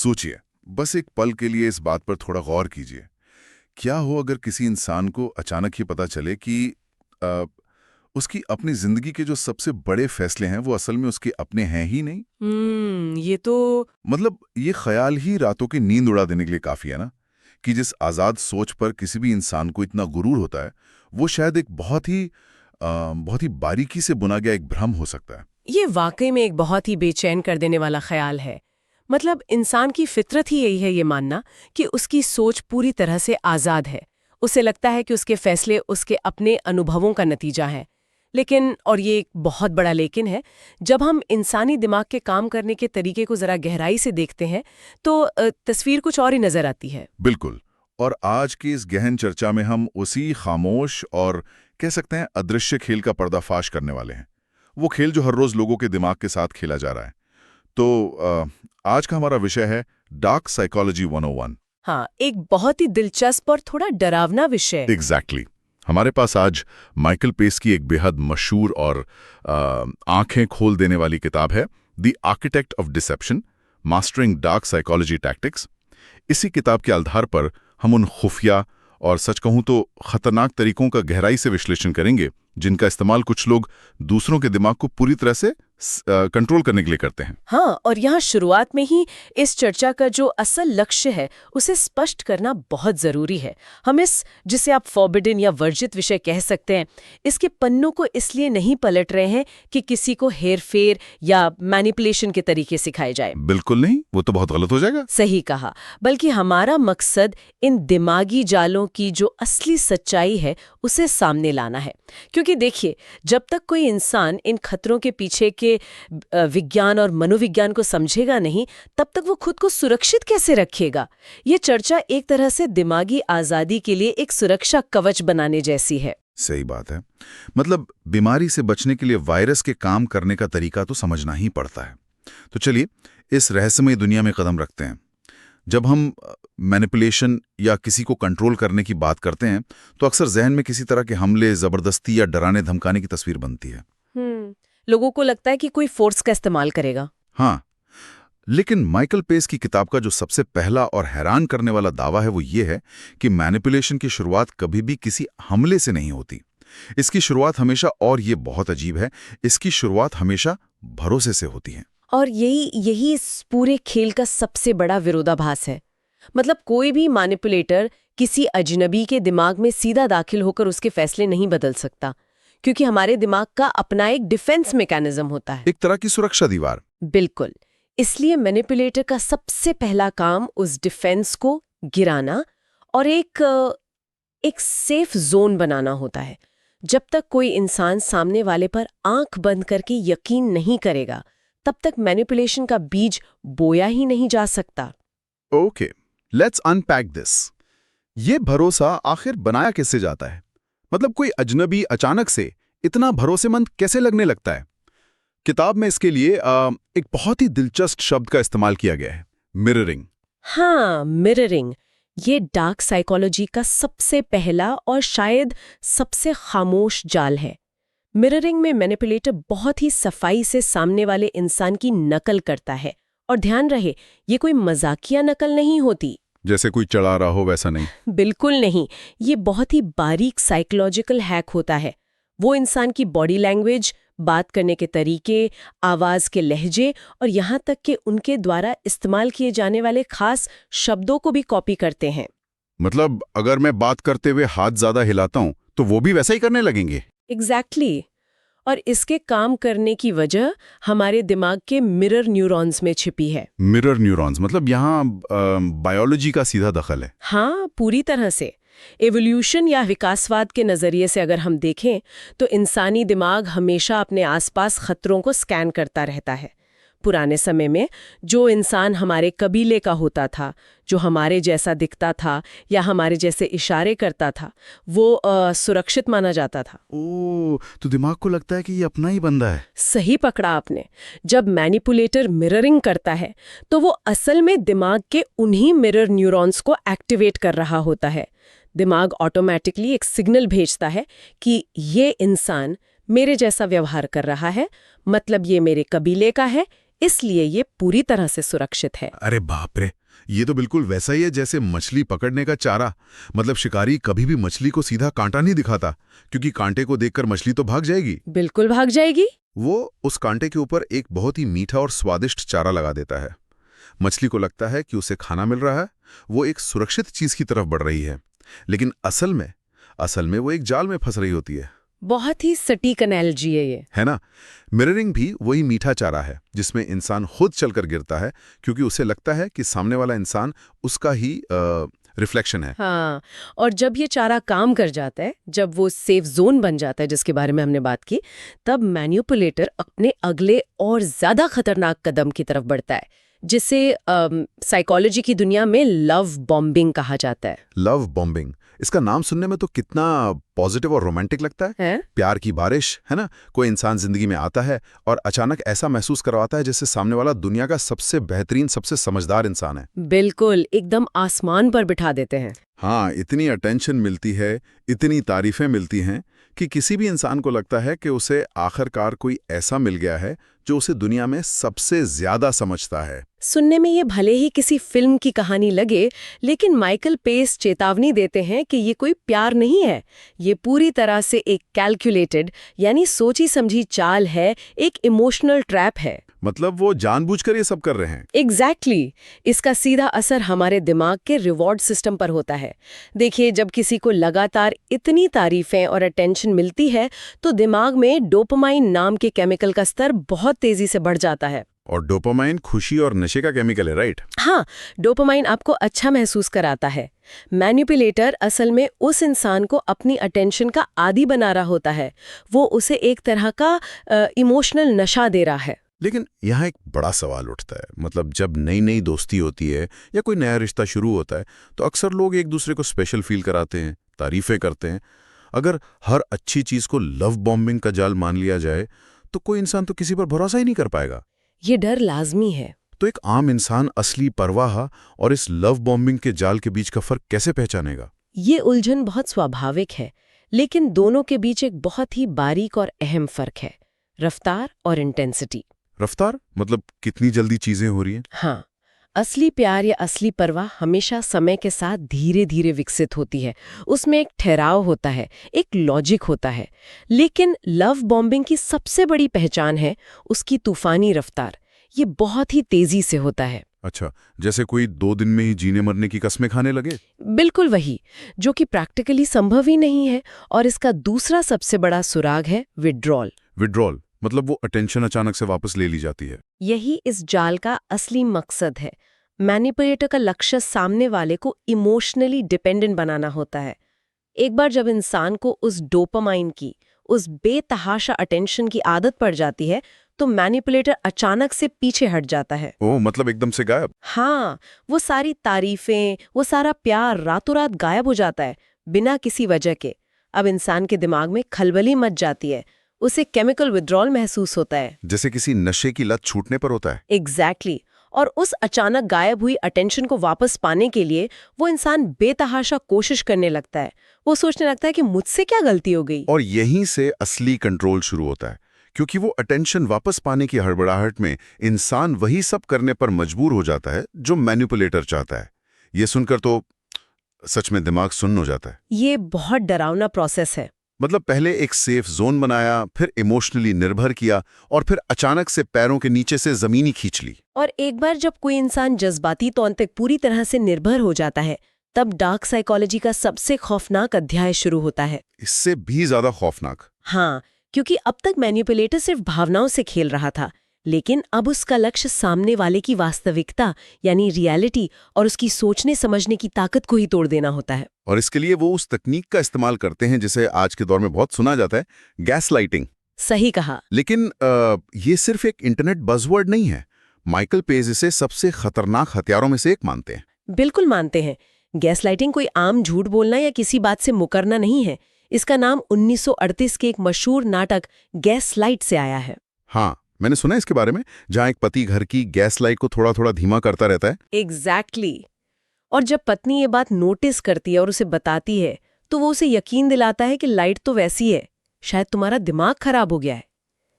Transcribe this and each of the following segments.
सोचिए, बस एक पल के लिए इस बात पर थोड़ा गौर कीजिए। क्या हो अगर किसी इंसान को अचानक ही पता चले कि अ, उसकी अपनी जिंदगी के जो सबसे बड़े फैसले हैं वो असल में उसके अपने हैं ही नहीं। ये तो मतलब ये ख्याल ही रातों की नींद उड़ा देने के लिए काफी है ना, कि जिस आजाद सोच पर किसी भी इंसान को इतना गुरूर होता है वो शायद एक बहुत ही बारीकी से बुना गया एक भ्रम हो सकता है। ये वाकई में एक बहुत ही बेचैन कर देने वाला ख्याल है। मतलब इंसान की फितरत ही यही है ये मानना कि उसकी सोच पूरी तरह से आज़ाद है। उसे लगता है कि उसके फैसले उसके अपने अनुभवों का नतीजा है। लेकिन, और ये एक बहुत बड़ा लेकिन है, जब हम इंसानी दिमाग के काम करने के तरीके को ज़रा गहराई से देखते हैं तो तस्वीर कुछ और ही नज़र आती है। बिल्कुल। और आज की इस गहन चर्चा में हम उसी खामोश और कह सकते हैं अदृश्य खेल का पर्दाफाश करने वाले हैं। वो खेल जो हर रोज लोगों के दिमाग के साथ खेला जा रहा है। तो आज का हमारा विषय है डार्क साइकोलॉजी 101। हाँ, एक बहुत ही दिलचस्प और थोड़ा डरावना विषय। एग्जैक्टली। हमारे पास आज माइकल पेस की एक बेहद मशहूर और आंखें खोल देने वाली किताब है, the architect of deception, mastering dark psychology tactics. इसी किताब के आधार पर हम उन खुफिया और सच कहूं तो खतरनाक तरीकों का गहराई से विश्लेषण करेंगे जिनका इस्तेमाल कुछ लोग दूसरों के दिमाग को पूरी तरह से कंट्रोल करने के लिए करते हैं। हाँ, और यहाँ शुरुआत में ही इस चर्चा का जो असल लक्ष्य है उसे स्पष्ट करना बहुत जरूरी है। हम इस, जिसे आप फॉरबिडन या वर्जित विषय कह सकते हैं, इसके पन्नों को इसलिए नहीं पलट रहे हैं कि किसी को हेरफेर या मैनिपुलेशन के तरीके सिखाए जाए। बिल्कुल नहीं, वो तो बहुत गलत हो जाएगा। सही कहा। बल्कि हमारा मकसद इन दिमागी जालों की जो असली सच्चाई है उसे सामने लाना है। क्योंकि देखिए, जब तक कोई इंसान इन खतरों के पीछे के विज्ञान और मनोविज्ञान को समझेगा नहीं, तब तक वो खुद को सुरक्षित कैसे रखेगा। ये चर्चा एक तरह से दिमागी आजादी के लिए एक सुरक्षा कवच बनाने जैसी है। सही बात है। मतलब बीमारी से बचने के लिए वायरस के काम करने का तरीका तो समझना ही पड़ता है। तो चलिए इस रहस्यमय दुनिया में कदम रखते हैं। जब हम मैनिपुलेशन या किसी को कंट्रोल करने की बात करते हैं तो अक्सर जहन में किसी तरह के हमले, जबरदस्ती या डराने धमकाने की तस्वीर बनती है। लोगों को लगता है कि कोई फोर्स का इस्तेमाल करेगा। हाँ, लेकिन माइकल पेस की किताब का जो सबसे पहला और हैरान करने वाला दावा है वो ये है कि मैनिपुलेशन की शुरुआत कभी भी किसी हमले से नहीं होती। इसकी शुरुआत हमेशा, और ये बहुत अजीब है, इसकी शुरुआत हमेशा भरोसे से होती है। और यही इस पूरे खेल का सबसे बड़ा विरोधाभास है। मतलब कोई भी मैनिपुलेटर किसी अजनबी के दिमाग में सीधा दाखिल होकर उसके फैसले नहीं बदल सकता, क्योंकि हमारे दिमाग का अपना एक डिफेंस मैकेनिज्म होता है, एक तरह की सुरक्षा दीवार। बिल्कुल। इसलिए मैनिपुलेटर का सबसे पहला काम उस डिफेंस को गिराना और एक सेफ जोन बनाना होता है। जब तक कोई इंसान सामने वाले पर आंख बंद करके यकीन नहीं करेगा, तब तक मैनिपुलेशन का बीज बोया ही नहीं जा सकता। Okay, let's unpack this. ये भरोसा आखिर बनाया किससे जाता है? मतलब कोई अजनबी अचानक से इतना भरोसेमंद कैसे लगने लगता है? किताब में इसके लिए एक बहुत ही दिलचस्प शब्द का इस्तेमाल किया गया है, मिररिंग। हाँ, मिररिंग। ये डार्क साइकोलॉजी का सबसे पहला और शायद सबसे खामोश जाल है। मिररिंग में मैनिपुलेटर बहुत ही सफाई से सामने वाले इंसान की नकल करता है। और ध्यान रहे, ये कोई मजाकिया नकल नहीं होती, जैसे कोई चढ़ा रहा हो वैसा नहीं। बिल्कुल नहीं। ये बहुत ही बारीक साइकोलॉजिकल हैक होता है। वो इंसान की बॉडी लैंग्वेज, बात करने के तरीके, आवाज के लहजे और यहाँ तक कि उनके द्वारा इस्तेमाल किए जाने वाले खास शब्दों को भी कॉपी करते हैं। मतलब अगर मैं बात करते हुए हाथ ज्यादा हिलाता हूं तो वो भी वैसा ही करने लगेंगे। एग्जैक्टली। और इसके काम करने की वजह हमारे दिमाग के मिरर न्यूरॉन्स में छिपी है। मिरर न्यूरॉन्स मतलब यहाँ बायोलॉजी का सीधा दखल है। हाँ, पूरी तरह से। एवोल्यूशन या विकासवाद के नज़रिए से अगर हम देखें तो इंसानी दिमाग हमेशा अपने आसपास खतरों को स्कैन करता रहता है। पुराने समय में जो इंसान हमारे कबीले का होता था, जो हमारे जैसा दिखता था या हमारे जैसे इशारे करता था, वो सुरक्षित माना जाता था। ओह, तो दिमाग को लगता है कि ये अपना ही बंदा है। सही पकड़ा आपने। जब मैनिपुलेटर मिररिंग करता है तो वो असल में दिमाग के उन्हीं मिरर न्यूरॉन्स को एक्टिवेट कर रहा होता है। दिमाग ऑटोमेटिकली एक सिग्नल भेजता है कि ये इंसान मेरे जैसा व्यवहार कर रहा है, मतलब ये मेरे कबीले का है, इसलिए ये पूरी तरह से सुरक्षित है। अरे बाप रे, ये तो बिल्कुल वैसा ही है जैसे मछली पकड़ने का चारा। मतलब शिकारी कभी भी मछली को सीधा कांटा नहीं दिखाता, क्योंकि कांटे को देखकर मछली तो भाग जाएगी। बिल्कुल भाग जाएगी। वो उस कांटे के ऊपर एक बहुत ही मीठा और स्वादिष्ट चारा लगा देता है। मछली को लगता है कि उसे खाना मिल रहा है, वो एक सुरक्षित चीज की तरफ बढ़ रही है, लेकिन असल में वो एक जाल में फंस रही होती है। बहुत ही सटीक एनालॉजी है ये। है ना? मिररिंग भी वही मीठा चारा है जिसमें इंसान खुद चलकर गिरता है, क्योंकि उसे लगता है कि सामने वाला इंसान उसका ही रिफ्लेक्शन है। हाँ, और जब ये चारा काम कर जाता है, जब वो सेफ जोन बन जाता है जिसके बारे में हमने बात की, तब मैनिपुलेटर अपने अगले और ज्यादा खतरनाक कदम की तरफ बढ़ता है, जिसे साइकोलॉजी की दुनिया में लव बॉम्बिंग कहा जाता है। लव बॉम्बिंग, इसका नाम सुनने में तो कितना पॉजिटिव और रोमांटिक लगता है। प्यार की बारिश, है ना? कोई इंसान जिंदगी में आता है और अचानक ऐसा महसूस करवाता है जैसे सामने वाला दुनिया का सबसे बेहतरीन, सबसे समझदार इंसान है। बिल्कुल, एकदम आसमान पर बिठा देते हैं। हाँ, इतनी अटेंशन मिलती है, इतनी तारीफें मिलती हैं कि किसी भी इंसान को लगता है कि उसे आखिरकार कोई ऐसा मिल गया है जो उसे दुनिया में सबसे ज्यादा समझता है। सुनने में ये भले ही किसी फिल्म की कहानी लगे, लेकिन माइकल पेस चेतावनी देते हैं कि ये कोई प्यार नहीं है, ये पूरी तरह से एक कैलकुलेटेड यानी सोची समझी चाल है, एक इमोशनल ट्रैप है। मतलब वो जानबूझकर ये सब कर रहे हैं। एग्जैक्टली। इसका सीधा असर हमारे दिमाग के रिवॉर्ड सिस्टम पर होता है। देखिए, जब किसी को लगातार इतनी तारीफें और अटेंशन मिलती है तो दिमाग में डोपामाइन नाम के केमिकल का स्तर बहुत तेजी से बढ़ जाता है। और डोपामाइन खुशी और नशे का केमिकल है, राइट? हाँ, डोपामाइन आपको अच्छा महसूस कराता है। मैनिपुलेटर असल में उस इंसान को अपनी अटेंशन का आदी बना रहा होता है। वो उसे एक तरह का इमोशनल नशा दे रहा है। लेकिन यहाँ एक बड़ा सवाल उठता है। मतलब जब नई नई दोस्ती होती है या कोई नया रिश्ता शुरू होता है तो अक्सर लोग एक दूसरे को स्पेशल फील कराते हैं, तारीफें करते हैं। अगर हर अच्छी चीज को लव बॉम्बिंग का जाल मान लिया जाए तो कोई इंसान तो किसी पर भरोसा ही नहीं कर पाएगा। ये डर लाजमी है। तो एक आम इंसान असली परवाह और इस लव बॉम्बिंग के जाल के बीच का फर्क कैसे पहचानेगा? ये उलझन बहुत स्वाभाविक है, लेकिन दोनों के बीच एक बहुत ही बारीक और अहम फर्क है, रफ्तार और इंटेंसिटी। रफ्तार मतलब कितनी जल्दी चीजें हो रही हैं? हाँ, असली प्यार या असली परवाह हमेशा समय के साथ धीरे धीरे विकसित होती है। उसमें एक ठहराव होता है, एक लॉजिक होता है। लेकिन लव बॉम्बिंग की सबसे बड़ी पहचान है उसकी तूफानी रफ्तार। ये बहुत ही तेजी से होता है। अच्छा, जैसे कोई 2 दिन में ही जीने मरने की कस्में खाने लगे? बिल्कुल वही, जो कि प्रैक्टिकली संभव ही नहीं है। और इसका दूसरा सबसे बड़ा सुराग है विड्रॉल। विड्रॉल मतलब वो अटेंशन अचानक से वापस ले ली जाती है। यही इस जाल का असली मकसद है। मैनिपुलेटर का लक्ष्य सामने वाले को इमोशनली डिपेंडेंट बनाना होता है। एक बार जब इंसान को उस डोपामाइन की, उस बेतहाशा अटेंशन की आदत पड़ जाती है तो मैनिपुलेटर अचानक से पीछे हट जाता है। ओह, मतलब एकदम से गायब? हाँ, वो सारी तारीफें, वो सारा प्यार रातों रात गायब हो जाता है, बिना किसी वजह के। अब इंसान के दिमाग में खलबली मच जाती है, उसे केमिकल विड्रॉल महसूस होता है, जैसे किसी नशे की लत छूटने पर होता है। एग्जैक्टली। और उस अचानक गायब हुई अटेंशन को वापस पाने के लिए वो इंसान बेतहाशा कोशिश करने लगता है। वो सोचने लगता है कि मुझसे क्या गलती हो गई। और यहीं से असली कंट्रोल शुरू होता है, क्योंकि वो अटेंशन वापस पाने की हड़बड़ाहट में इंसान वही सब करने पर मजबूर हो जाता है जो मैनिपुलेटर चाहता है। ये सुनकर तो सच में दिमाग सुन्न हो जाता है। ये बहुत डरावना प्रोसेस है। मतलब पहले एक सेफ जोन बनाया, फिर इमोशनली निर्भर किया, और फिर अचानक से पैरों के नीचे से जमीनी खींच ली। और एक बार जब कोई इंसान जज्बाती तौर तक पूरी तरह से निर्भर हो जाता है, तब डार्क साइकोलॉजी का सबसे खौफनाक अध्याय शुरू होता है। इससे भी ज्यादा खौफनाक? हाँ, क्योंकि अब तक मैनिपुलेटर सिर्फ भावनाओं से खेल रहा था, लेकिन अब उसका लक्ष्य सामने वाले की वास्तविकता यानी रियलिटी और उसकी सोचने समझने की ताकत को ही तोड़ देना होता है। और इसके लिए वो उस तकनीक का इस्तेमाल करते हैं जिसे आज के दौर में बहुत सुना जाता है, गैस लाइटिंग। सही कहा। लेकिन ये सिर्फ एक इंटरनेट बज़वर्ड नहीं है। माइकल पेज इसे सबसे खतरनाक हथियारों में से एक मानते हैं। बिल्कुल मानते हैं। गैसलाइटिंग कोई आम झूठ बोलना या किसी बात से मुकरना नहीं है। इसका नाम 1938 के एक मशहूर नाटक गैसलाइट से आया है। हाँ, मैंने सुना इसके बारे में, जहां एक पति घर की गैस लाइट को थोड़ा थोड़ा धीमा करता रहता है। एग्जैक्टली। और जब पत्नी ये बात नोटिस करती है और उसे बताती है तो वो उसे यकीन दिलाता है कि लाइट तो वैसी है, शायद तुम्हारा दिमाग खराब हो गया है।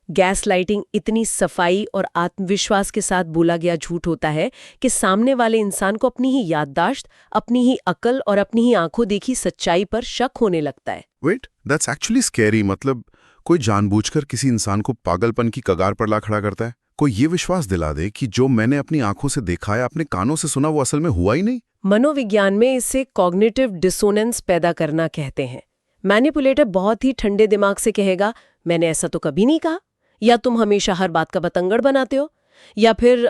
गैस लाइटिंग इतनी सफाई और आत्मविश्वास के साथ बोला गया झूठ होता है कि सामने वाले इंसान को अपनी ही याददाश्त, अपनी ही अकल और अपनी ही आंखों देखी सच्चाई पर शक होने लगता है। Wait, that's actually scary. मतलब कोई जानबूझकर किसी इंसान को पागलपन की कगार पर ला खड़ा करता है। कोई ये विश्वास दिला दे कि जो मैंने अपनी आंखों से देखा है, अपने कानों से सुना, वो असल में हुआ ही नहीं। मनोविज्ञान में इसे कॉग्निटिव डिसोनेंस पैदा करना कहते हैं। मैनिपुलेटर बहुत ही ठंडे दिमाग से कहेगा, मैंने ऐसा तो कभी नहीं कहा, या तुम हमेशा हर बात का बतंगड़ बनाते हो, या फिर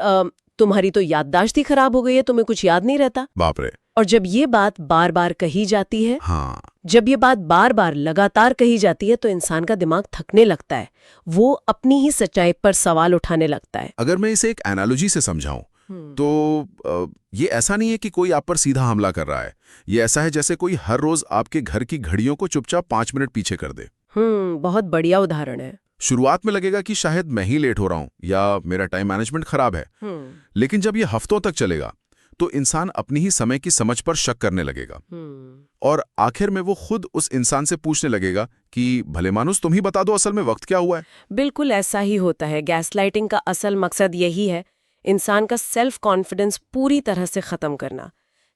तुम्हारी तो याददाश्त ही खराब हो गई है, तुम्हें कुछ याद नहीं रहता। बाप रे। और जब ये बात बार बार कही जाती है, हाँ, जब ये बात बार बार लगातार कही जाती है, तो इंसान का दिमाग थकने लगता है, वो अपनी ही सच्चाई पर सवाल उठाने लगता है। अगर मैं इसे एक एनालॉजी से समझाऊं तो ये ऐसा नहीं है कि कोई आप पर सीधा हमला कर रहा है। ये ऐसा है जैसे कोई हर रोज आपके घर की घड़ियों को चुपचाप 5 मिनट पीछे कर दे। बहुत बढ़िया उदाहरण है। शुरुआत में लगेगा कि शायद मैं ही लेट हो रहा हूं या मेरा टाइम मैनेजमेंट खराब है, लेकिन जब ये हफ्तों तक चलेगा तो इंसान अपनी ही समय की समझ पर शक करने लगेगा। और आखिर में वो खुद उस इंसान से पूछने लगेगा कि भले मानुस तुम ही बता दो असल में वक्त क्या हुआ है। बिल्कुल ऐसा ही होता है। गैसलाइटिंग का असल मकसद यही है, इंसान का सेल्फ कॉन्फिडेंस पूरी तरह से खत्म करना।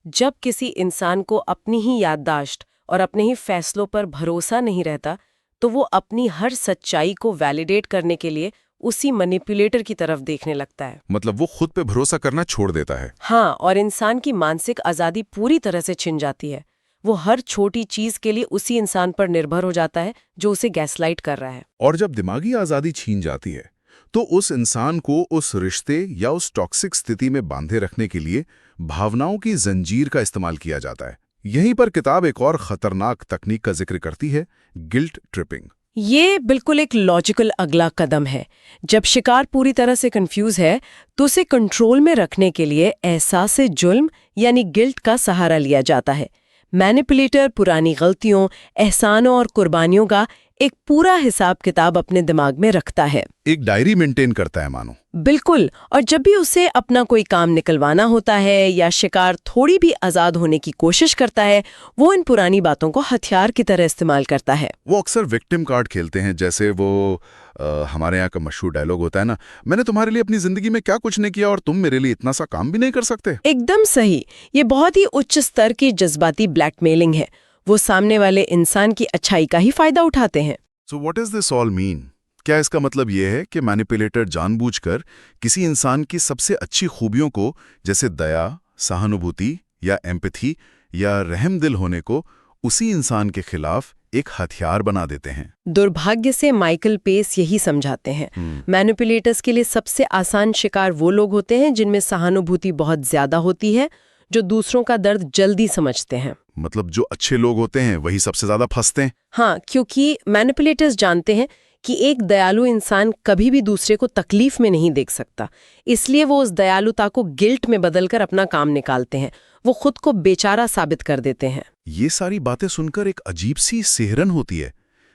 जब किसी इंसान को अपनी ही याददाश्त और अपने ही फैसलों पर भरोसा नहीं रहता, तो वो अपनी हर सच्चाई को वैलिडेट करने के लिए उसी मैनिपुलेटर की तरफ देखने लगता है। मतलब वो खुद पे भरोसा करना छोड़ देता है। हाँ, और इंसान की मानसिक आज़ादी पूरी तरह से छिन जाती है। वो हर छोटी चीज के लिए उसी इंसान पर निर्भर हो जाता है जो उसे गैसलाइट कर रहा है। और जब दिमागी आज़ादी छीन जाती है तो उस इंसान को उस रिश्ते या उस टॉक्सिक स्थिति में बांधे रखने के लिए भावनाओं की जंजीर का इस्तेमाल किया जाता है। यहीं पर किताब एक और खतरनाक तकनीक का जिक्र करती है, गिल्ट ट्रिपिंग। ये बिल्कुल एक लॉजिकल अगला कदम है। जब शिकार पूरी तरह से कंफ्यूज है, तो उसे कंट्रोल में रखने के लिए एहसास जुल्म यानी गिल्ट का सहारा लिया जाता है। मैनिपुलेटर पुरानी गलतियों, एहसानों और कुर्बानियों का एक पूरा हिसाब किताब अपने दिमाग में रखता है। एक डायरी मेंटेन करता है मानो। बिल्कुल। और जब भी उसे अपना कोई काम निकलवाना होता है या शिकार थोड़ी भी आजाद होने की कोशिश करता है, वो इन पुरानी बातों को हथियार की तरह इस्तेमाल करता है। वो अक्सर विक्टिम कार्ड खेलते हैं, जैसे वो हमारे यहाँ का मशहूर डायलॉग होता है ना, मैंने तुम्हारे लिए अपनी जिंदगी में क्या कुछ नहीं किया और तुम मेरे लिए इतना सा काम भी नहीं कर सकते। एकदम सही। ये बहुत ही उच्च स्तर की जज्बाती ब्लैकमेलिंग है। वो सामने वाले इंसान की अच्छाई का ही फायदा उठाते हैं। So what is this all mean? क्या इसका मतलब ये है कि मैनिपुलेटर जानबूझकर किसी इंसान की सबसे अच्छी खूबियों को, जैसे दया, सहानुभूति या एम्पैथी या रहमदिल होने को, उसी इंसान के खिलाफ एक हथियार बना देते हैं? दुर्भाग्य से माइकल पेस यही समझाते हैं। मैनिपुलेटर्स के लिए सबसे आसान शिकार वो लोग होते हैं जिनमें सहानुभूति बहुत ज्यादा होती है, जो दूसरों का दर्द जल्दी समझते हैं। मतलब जो अच्छे लोग होते हैं वही सबसे ज्यादा फंसते हैं। हाँ, क्योंकि मैनिपुलेटर्स जानते हैं कि एक दयालु इंसान कभी भी दूसरे को तकलीफ में नहीं देख सकता, इसलिए वो उस दयालुता को गिल्ट में बदलकर अपना काम निकालते हैं। वो खुद को बेचारा साबित कर देते हैं। ये सारी बातें सुनकर एक अजीब सी सिहरन होती है।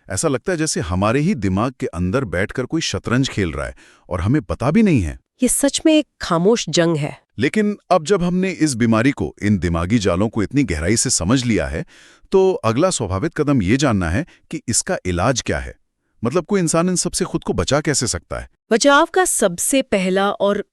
ऐसा लगता है जैसे हमारे ही दिमाग के अंदर बैठकर कोई शतरंज खेल रहा है और हमें पता भी नहीं है। ये सच में एक खामोश जंग है। लेकिन अब जब हमने इस बीमारी को, इन दिमागी जालों को इतनी गहराई से समझ लिया है, तो अगला स्वाभाविक कदम ये जानना है कि इसका इलाज क्या है। मतलब कोई इंसान इन सबसे खुद को बचा कैसे सकता है? बचाव का सबसे पहला और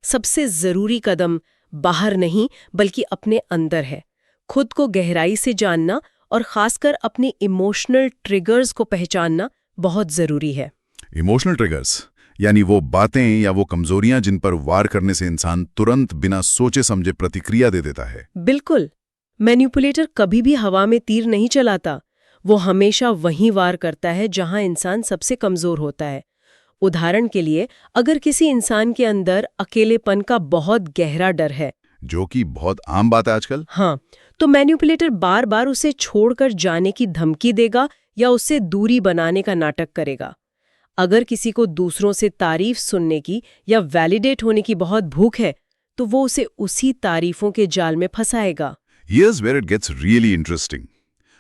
सबसे जरूरी कदम बाहर नहीं बल्कि अपने अंदर है। खुद को गहराई से जानना और खासकर अपने इमोशनल ट्रिगर्स को पहचानना बहुत जरूरी है। इमोशनल ट्रिगर्स यानी वो बातें या वो कमजोरियां जिन पर वार करने से इंसान तुरंत बिना सोचे समझे प्रतिक्रिया दे देता है। बिल्कुल। मैनिपुलेटर कभी भी हवा में तीर नहीं चलाता। वो हमेशा वहीं वार करता है जहां इंसान सबसे कमजोर होता है। उदाहरण के लिए, अगर किसी इंसान के अंदर अकेलेपन का बहुत गहरा डर है, जो कि बहुत आम बात है आजकल, हाँ, तो मैनिपुलेटर बार बार उसे छोड़कर जाने की धमकी देगा या उससे दूरी बनाने का नाटक करेगा। अगर किसी को दूसरों से तारीफ सुनने की या वैलिडेट होने की बहुत भूख है, तो वो उसे उसी तारीफों के जाल में फंसाएगा। Here's where it gets really interesting.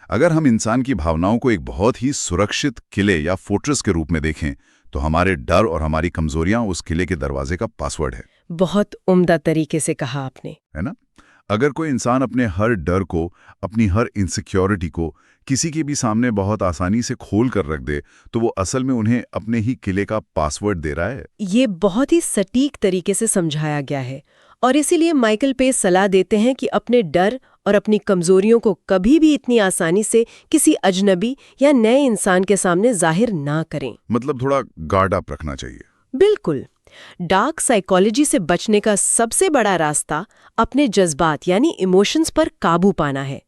अगर हम इंसान की भावनाओं को एक बहुत ही सुरक्षित किले या फोर्ट्रेस के रूप में देखें, तो हमारे डर और हमारी कमजोरियां उस किले के दरवाजे का पासवर्ड है। बहुत उम्दा तरीके से कहा आपने। है ना? अगर कोई इंसान अपने हर डर को, अपनी हर इनसिक्योरिटी को किसी के भी सामने बहुत आसानी से खोल कर रख दे तो वो असल में उन्हें अपने ही किले का पासवर्ड दे रहा है। ये बहुत ही सटीक तरीके से समझाया गया है और इसीलिए माइकल पेस सलाह देते हैं कि अपने डर और अपनी कमजोरियों को कभी भी इतनी आसानी से किसी अजनबी या नए इंसान के सामने जाहिर ना करें। मतलब थोड़ा गार्ड अप रखना चाहिए। बिल्कुल। डार्क साइकोलॉजी से बचने का सबसे बड़ा रास्ता अपने जज्बात यानी इमोशंस पर काबू पाना है।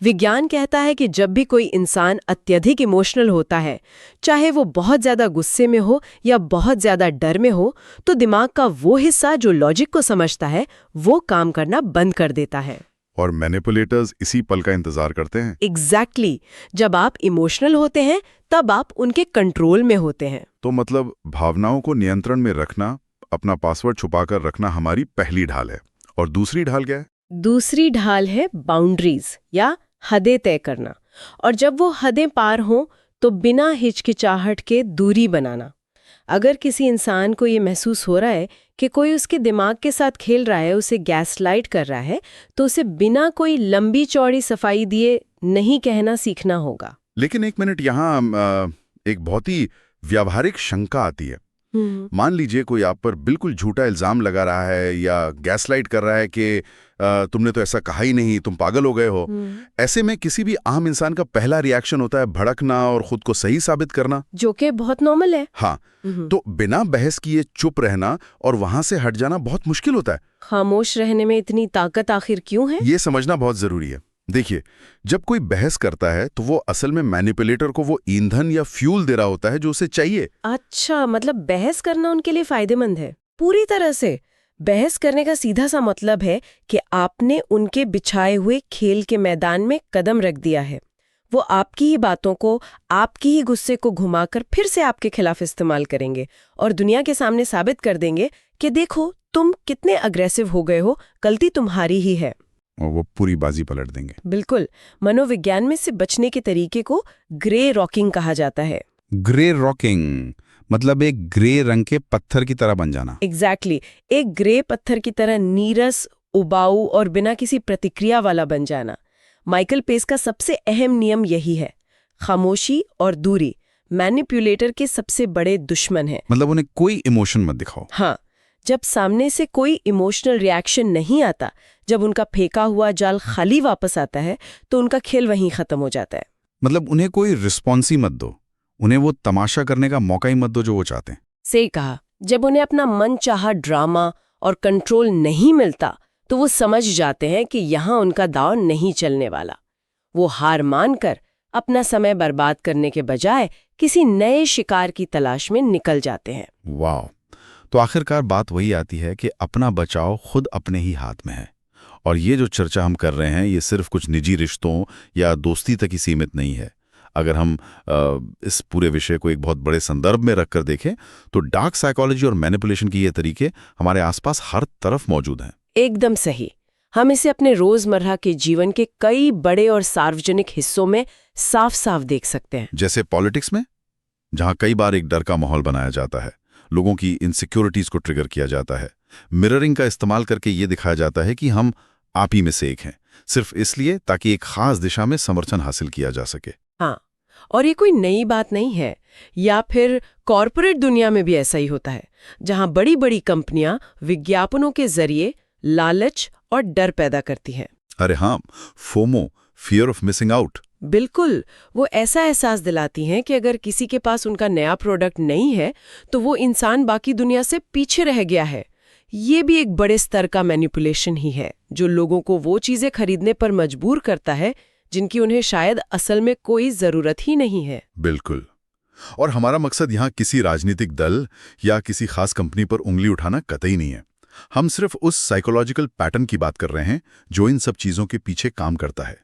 विज्ञान कहता है कि जब भी कोई इंसान अत्यधिक इमोशनल होता है, चाहे वो बहुत ज्यादा गुस्से में हो या बहुत ज्यादा डर में हो, तो दिमाग का वो हिस्सा जो लॉजिक को समझता है वो काम करना बंद कर देता है। और मैनिपुलेटर्स इसी पल का इंतजार करते हैं। एग्जैक्टली। जब आप इमोशनल होते हैं तब आप उनके कंट्रोल में होते हैं। तो मतलब भावनाओं को नियंत्रण में रखना, अपना पासवर्ड छुपाकर रखना हमारी पहली ढाल है। और दूसरी ढाल क्या है? दूसरी ढाल है बाउंड्रीज या हदें तय करना। और जब वो हदें पार हों तो बिना हिचकिचाहट के दूरी बनाना। अगर किसी इंसान को ये महसूस हो रहा है कि कोई उसके दिमाग के साथ खेल रहा है, उसे गैसलाइट कर रहा है, तो उसे बिना कोई लंबी चौड़ी सफाई दिए नहीं कहना सीखना होगा। लेकिन एक मिनट, यहाँ एक बहुत ही व्यावहारिक शंका आती है। मान लीजिए कोई आप पर बिल्कुल झूठा इल्जाम लगा रहा है या गैसलाइट कर रहा है कि तुमने तो ऐसा कहा ही नहीं, तुम पागल हो गए हो। ऐसे में किसी भी आम इंसान का पहला रिएक्शन होता है भड़कना और खुद को सही साबित करना, जो कि बहुत नॉर्मल है। हाँ, तो बिना बहस किए चुप रहना और वहां से हट जाना बहुत मुश्किल होता है। खामोश रहने में इतनी ताकत आखिर क्यों है? ये समझना बहुत जरूरी है। देखिए, जब कोई बहस करता है तो वो असल में मैनिपुलेटर को वो ईंधन या फ्यूल दे रहा होता है जो उसे चाहिए। अच्छा, मतलब बहस करना उनके लिए फायदेमंद है। पूरी तरह से। बहस करने का सीधा सा मतलब है कि आपने उनके बिछाए हुए खेल के मैदान में कदम रख दिया है। वो आपकी ही बातों को, आपकी ही गुस्से को घुमाकर फिर से आपके खिलाफ इस्तेमाल करेंगे और दुनिया के सामने साबित कर देंगे कि देखो तुम कितने अग्रेसिव हो गए हो, गलती तुम्हारी ही है। और वो पूरी बाजी पलट देंगे। बिल्कुल। मनोविज्ञान में से बचने के तरीके को ग्रे रॉकिंग कहा जाता है। ग्रे रॉकिंग मतलब एक ग्रे रंग के पत्थर की तरह बन जाना। एग्जैक्टली। एक ग्रे पत्थर की तरह नीरस, उबाऊ और बिना किसी प्रतिक्रिया वाला बन जाना। माइकल पेस का सबसे अहम नियम यही है। खामोशी और दूरी मैनिपुलेटर के सबसे बड़े दुश्मन हैं। मतलब उन्हें कोई इमोशन मत दिखाओ। हाँ, जब सामने से कोई इमोशनल रिएक्शन नहीं आता, जब उनका फेंका हुआ जाल खाली वापस आता है, तो उनका खेल वहीं खत्म हो जाता है। मतलब उन्हें कोई रिस्पॉन्स ही मत दो, उन्हें वो तमाशा करने का मौका ही मत दो जो वो चाहते हैं। सही कहा। जब उन्हें अपना मनचाहा ड्रामा और कंट्रोल नहीं मिलता, तो वो समझ जाते हैं कि यहाँ उनका दांव नहीं चलने वाला। वो हार मानकर अपना समय बर्बाद करने के बजाय किसी नए शिकार की तलाश में निकल जाते हैं। वाह! तो आखिरकार बात वही आती है कि अपना बचाव खुद अपने ही हाथ में है। और ये जो चर्चा हम कर रहे हैं, ये सिर्फ कुछ निजी रिश्तों या दोस्ती तक ही सीमित नहीं है। अगर हम इस पूरे विषय को एक बहुत बड़े संदर्भ में रखकर देखें, तो डार्क साइकोलॉजी और मैनिपुलेशन की ये तरीके हमारे आसपास हर तरफ मौजूद हैं। एकदम सही। हम इसे अपने रोजमर्रा के जीवन के कई बड़े और सार्वजनिक हिस्सों में साफ साफ देख सकते हैं। जैसे पॉलिटिक्स में, जहां कई बार एक डर का माहौल बनाया जाता है, लोगों की इनसिक्योरिटीज को ट्रिगर किया जाता है। मिररिंग का इस्तेमाल करके ये दिखाया जाता है कि हम आप ही में से एक हैं, सिर्फ इसलिए ताकि एक खास दिशा में समर्थन हासिल किया जा सके। हाँ, और ये कोई नई बात नहीं है। या फिर कॉरपोरेट दुनिया में भी ऐसा ही होता है, जहां बड़ी बड़ी कंपनियां विज्ञापनों के जरिए लालच और डर पैदा करती हैं। अरे हाँ, FOMO, fear of missing out. बिल्कुल। वो ऐसा एहसास दिलाती हैं कि अगर किसी के पास उनका नया प्रोडक्ट नहीं है, तो वो इंसान बाकी दुनिया से पीछे रह गया है। ये भी एक बड़े स्तर का मैनिपुलेशन ही है, जो लोगों को वो चीजें खरीदने पर मजबूर करता है जिनकी उन्हें शायद असल में कोई जरूरत ही नहीं है। बिल्कुल। और हमारा मकसद यहाँ किसी राजनीतिक दल या किसी खास कंपनी पर उंगली उठाना कतई नहीं है। हम सिर्फ उस साइकोलॉजिकल पैटर्न की बात कर रहे हैं जो इन सब चीजों के पीछे काम करता है।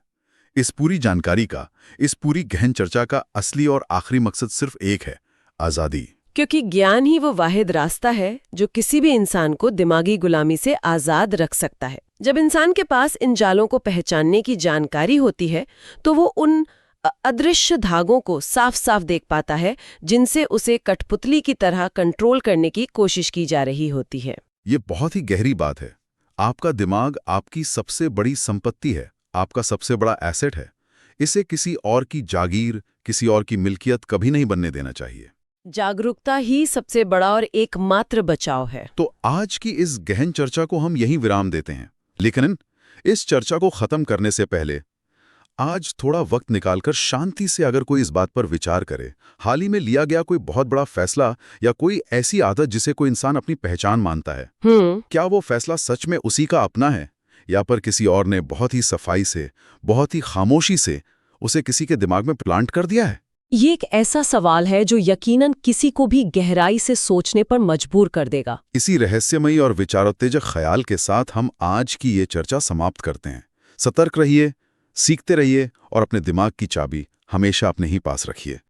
इस पूरी जानकारी का, इस पूरी गहन चर्चा का असली और आखिरी मकसद सिर्फ एक है, आजादी। क्योंकि ज्ञान ही वो वाहिद रास्ता है जो किसी भी इंसान को दिमागी गुलामी से आजाद रख सकता है। जब इंसान के पास इन जालों को पहचानने की जानकारी होती है, तो वो उन अदृश्य धागों को साफ साफ देख पाता है जिनसे उसे कठपुतली की तरह कंट्रोल करने की कोशिश की जा रही होती है। ये बहुत ही गहरी बात है। आपका दिमाग आपकी सबसे बड़ी संपत्ति है, आपका सबसे बड़ा एसेट है। इसे किसी और की जागीर, किसी और की मिल्कियत कभी नहीं बनने देना चाहिए। जागरूकता ही सबसे बड़ा और एकमात्र बचाव है। तो आज की इस गहन चर्चा को हम यहीं विराम देते हैं, लेकिन इस चर्चा को खत्म करने से पहले आज थोड़ा वक्त निकालकर शांति से अगर कोई इस बात पर विचार करे, हाल ही में लिया गया कोई बहुत बड़ा फैसला या कोई ऐसी आदत जिसे कोई इंसान अपनी पहचान मानता है, क्या वो फैसला सच में उसी का अपना है या पर किसी और ने बहुत ही सफाई से, बहुत ही खामोशी से उसे किसी के दिमाग में प्लांट कर दिया है? ये एक ऐसा सवाल है जो यकीनन किसी को भी गहराई से सोचने पर मजबूर कर देगा। इसी रहस्यमयी और विचारोत्तेजक ख्याल के साथ हम आज की ये चर्चा समाप्त करते हैं। सतर्क रहिए, सीखते रहिए और अपने दिमाग की चाबी हमेशा अपने ही पास रखिए।